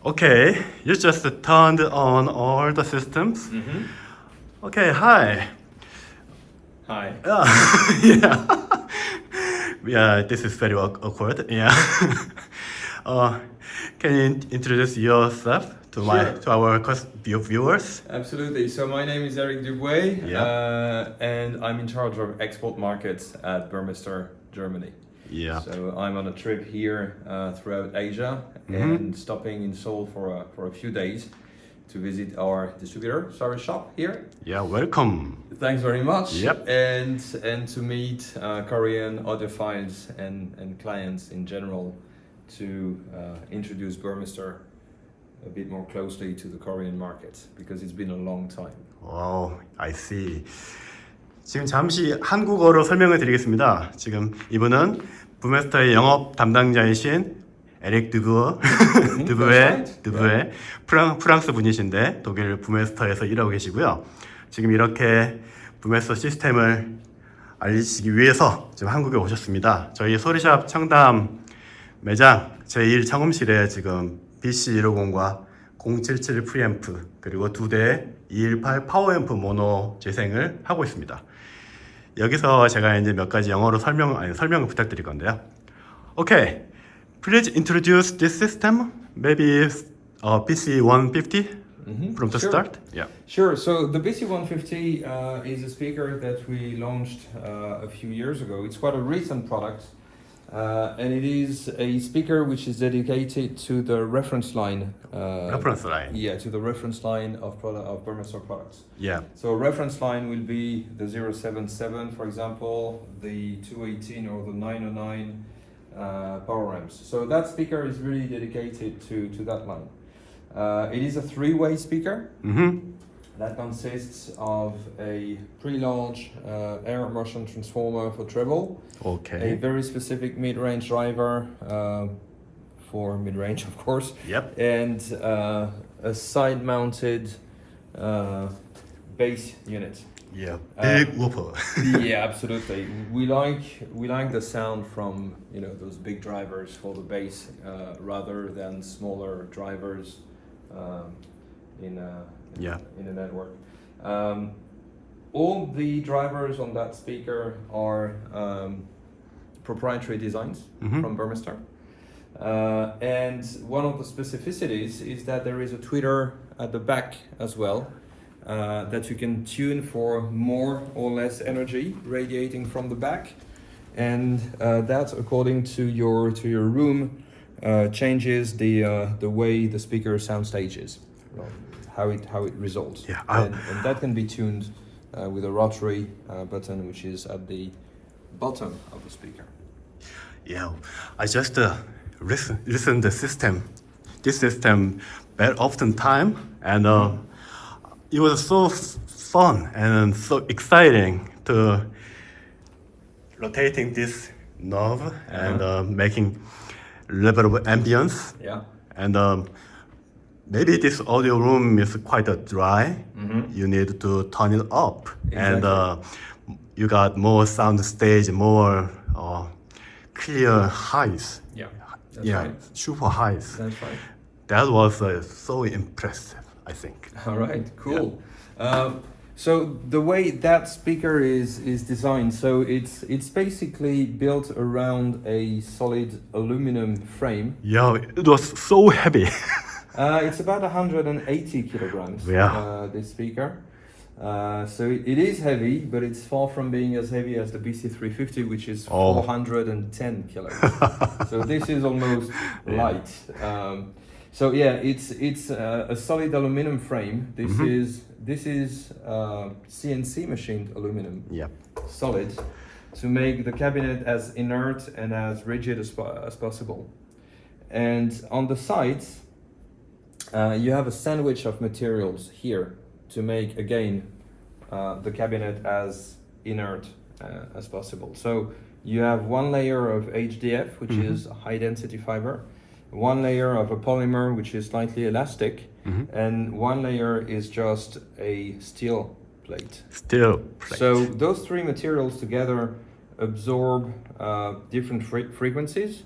Okay, you just turned on all the systems. Okay, hi. Hi. Yeah. Yeah, this is very awkward. Yeah. Can you introduce yourself to Sure. our viewers? Absolutely. So my name is Eric Dubouays, Yeah. and I'm in charge of export markets at Burmetster, Germany. Yeah. So I'm on a trip here throughout Asia and stopping in Seoul for a few days to visit our distributor, shop here. Yeah, welcome. Thanks very much. Yep. And to meet Korean audiophiles and clients in general to introduce Burmetster a bit more closely to the Korean market because it's been a long time. Oh, I see. 지금 잠시 한국어로 설명을 드리겠습니다. 지금 이분은 부메스터의 영업 담당자이신 에릭 드부에 프랑스 분이신데 독일 부메스터에서 일하고 계시고요. 지금 이렇게 부메스터 시스템을 알리시기 위해서 지금 한국에 오셨습니다. 저희 소리샵 청담 매장 제1 청음실에 지금 BC150과 077 프리앰프 그리고 2대 218 파워앰프 모노 재생을 하고 있습니다. 여기서 제가 이제 몇 가지 영어로 설명을 부탁드릴 건데요. Okay, please introduce this system. Maybe BC150 from the Sure. start. Yeah. Sure. So the BC150 is a speaker that we launched a few years ago. It's quite a recent product. And it is a speaker which is dedicated to the reference line. Reference line. Yeah, to the reference line of Burmetster products. Yeah. So a reference line will be the 077, for example, the 218 or the 909 power amps. So that speaker is really dedicated to that line. It is a three-way speaker. That consists of a pretty large air motion transformer for treble, Okay. a very specific mid-range driver for mid-range, of course, Yep. and a side-mounted bass unit. Yeah. Big whooper. Yeah, absolutely. We like the sound from those big drivers for the bass rather than smaller drivers in a network. All the drivers on that speaker are proprietary designs from Burmester. And one of the specificities is that there is a tweeter at the back as well that you can tune for more or less energy radiating from the back. And that, according to your room, changes the way the speaker sound stages. How it results. Yeah, and that can be tuned with a rotary button which is at the bottom of the speaker. Yeah. I just listen the system. This system very often time and it was so fun and so exciting to rotating this knob and making level of ambience. Yeah. And maybe this audio room is quite dry. You need to turn it up. Exactly. And you got more sound stage, more clear highs. Yeah. That's right. Super highs. That's right. That was so impressive, I think. All right. Cool. So the way that speaker is designed, so it's basically built around a solid aluminum frame. Yeah, it was so heavy. It's about 180 kilograms. Yeah. This speaker. So it is heavy, but it's far from being as heavy as the BC350, which is 410 kilograms. So this is almost light. So yeah, it's a solid aluminum frame. This is CNC machined aluminum. Yeah. Solid, to make the cabinet as inert and as rigid as possible. And on the sides, you have a sandwich of materials here to make, again, the cabinet as inert as possible. So you have one layer of HDF, which is high density fiber, one layer of a polymer, which is slightly elastic, and one layer is just a steel plate. Steel plate. So those three materials together absorb different frequencies.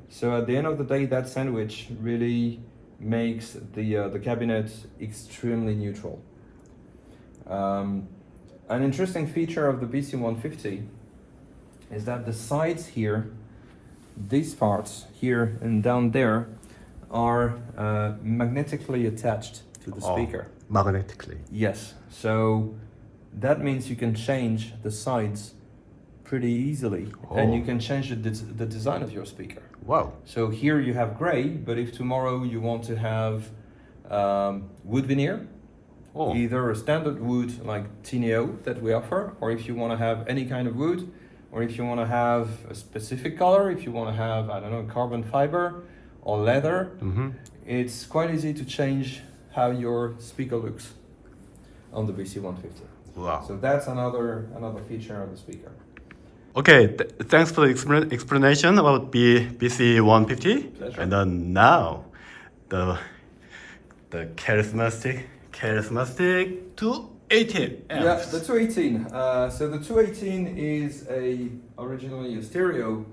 So at the end of the day, that sandwich really makes the cabinet extremely neutral. An interesting feature of the BC150 is that the sides here, these parts here and down there, are magnetically attached to the speaker. Magnetically. Yes, so that means you can change the sides pretty easily, and you can change the design of your speaker. Wow. So here you have gray, but if tomorrow you want to have wood veneer, either a standard wood like Tineo that we offer, or if you want to have any kind of wood, or if you want to have a specific color, if you want to have, I don't know, carbon fiber or leather, it's quite easy to change how your speaker looks on the BC150. Wow. So that's another feature of the speaker. Okay, thanks for the explanation about BC150. Pleasure. And then now, the charismatic 218 amps. Yeah, the 218. So the 218 is originally a stereo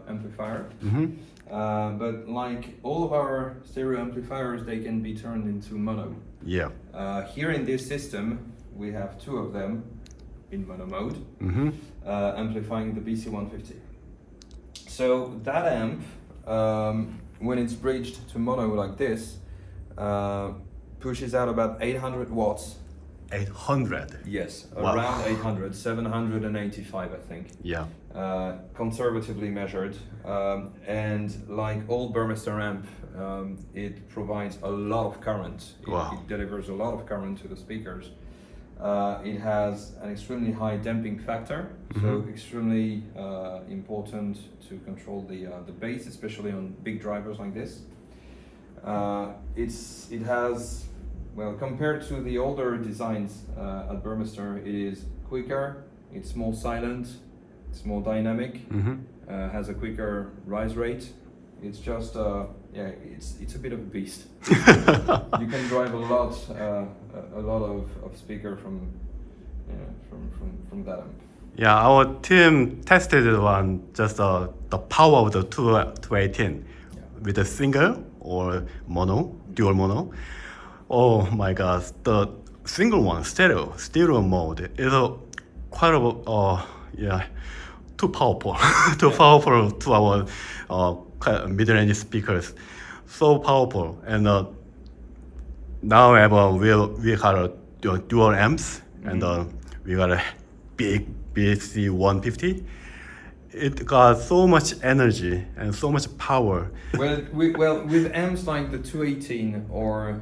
amplifier. But like all of our stereo amplifiers, they can be turned into mono. Yeah. Here in this system, we have two of them in mono mode, amplifying the BC150. So that amp, when it's bridged to mono like this, pushes out about 800 watts. 800. Yes, Wow. around 800, 785 I think. Yeah. Conservatively measured, and like all Burmetster amp, it provides a lot of current. It delivers a lot of current to the speakers. It has an extremely high damping factor, so extremely important to control the bass, especially on big drivers like this. It has, well, compared to the older designs at Burmester, it is quicker, it's more silent, it's more dynamic, has a quicker rise rate. It's just, it's a bit of a beast. You can drive a lot of speaker from that amp. Yeah, our team tested one, just the power of the 218 with a single or mono, dual mono. Oh my God, the single one, stereo mode is quite too powerful, too powerful to our mid-range speakers. So powerful, and now we got a dual amps, and we got a big BC150. It got so much energy and so much power. Well, with amps like the 218 or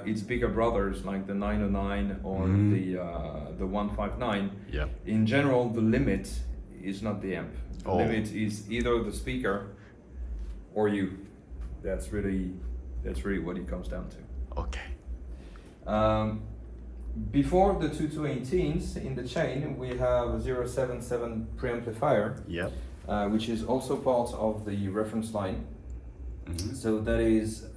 its bigger brothers like the 909 or the 159, in general the limit is not the amp. The limit is either the speaker or you. That's really what it comes down to. Okay. Before the 218s in the chain, we have a 077 preamplifier, which is also part of the reference line. So that is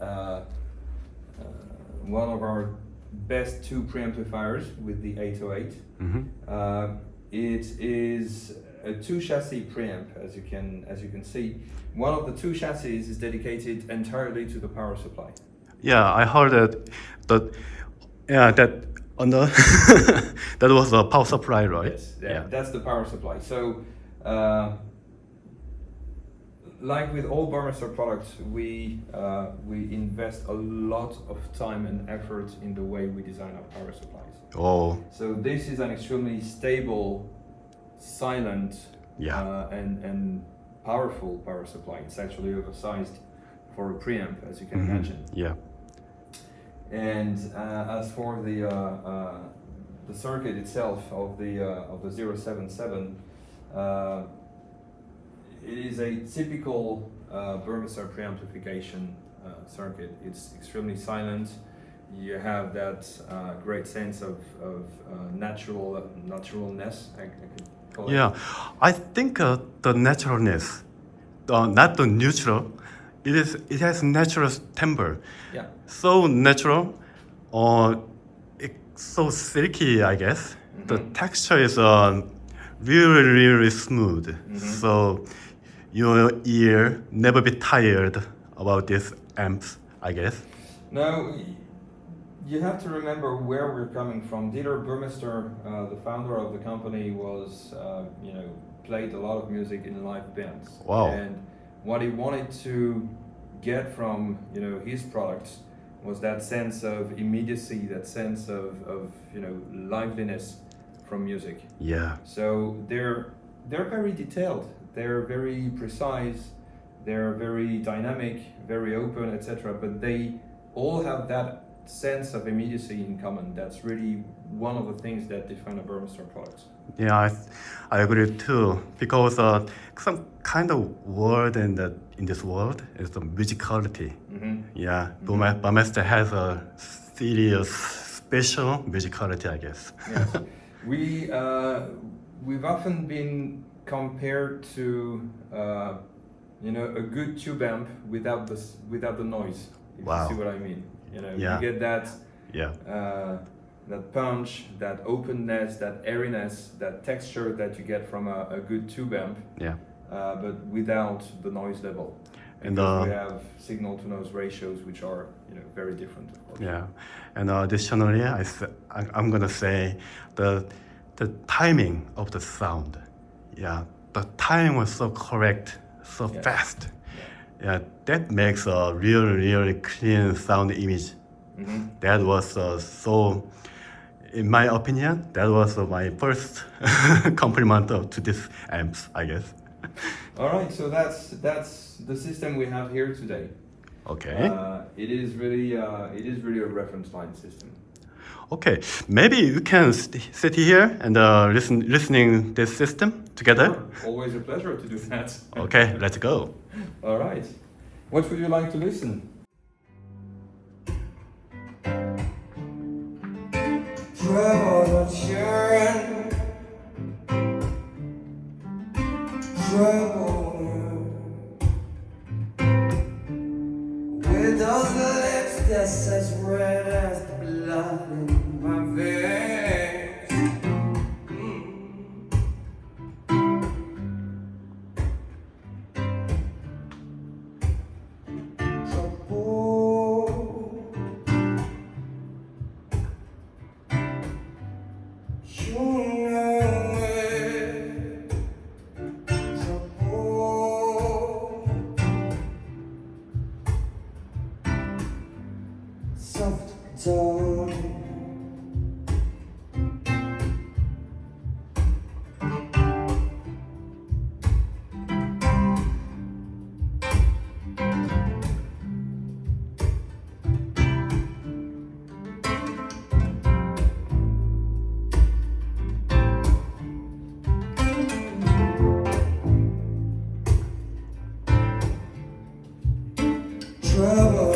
one of our best two preamplifiers with the 808. It is a two chassis preamp, as you can see. One of the two chassis is dedicated entirely to the power supply. Yeah, I heard that on the that was the power supply, right? Yes, that's the power supply. So, like with all Burmester products, we invest a lot of time and effort in the way we design our power supplies. So this is an extremely stable, silent, and powerful power supply. It's actually oversized for a preamp, as you can imagine. Yeah. And as for the circuit itself of the 077, it is a typical Burmester preamplification circuit. It's extremely silent. You have that great sense of naturalness, I could call it. Yeah, I think the naturalness, not the neutral. It has natural timbre. Yeah. So natural, it's so silky, I guess. The texture is really smooth. So your ear never be tired about these amps, I guess. Now, you have to remember where we're coming from. Burmetster, the founder of the company, was played a lot of music in live bands. Wow. And what he wanted to get from his products was that sense of immediacy, that sense of liveliness from music. Yeah. So they're very detailed, they're very precise, they're very dynamic, very open, etc. But they all have that sense of immediacy in common. That's really one of the things that define a Burmetster product. Yeah, I agree too. Because some kind of word in this world is the musicality. Mm-hmm. Yeah, Burmetster has a serious, special musicality, I guess. Yes. We've often been compared to a good tube amp without the noise. If Wow. you see what I mean. Yeah. You get that Yeah. that punch, that openness, that airiness, that texture that you get from a good tube amp, Yeah. but without the noise level. And, Because we have signal to noise ratios which are very different, of course. Yeah, and additionally, I'm gonna say the timing of the sound. Yeah, the timing was so correct, so Yeah. fast. Yeah, that makes a really clean sound image. Mm-hmm. That was so, in my opinion, that was my first compliment to this amps, I guess. All right, so that's the system we have here today. Okay. It is really a reference line system. Okay, maybe you can sit here and listening this system together. Sure. Always a pleasure to do that. Okay, let's go. All right. What would you like to listen? Trouble children, trouble with those lips that's as red as the blood in my veins. Trouble, you know it. Trouble, soft darling. Trouble.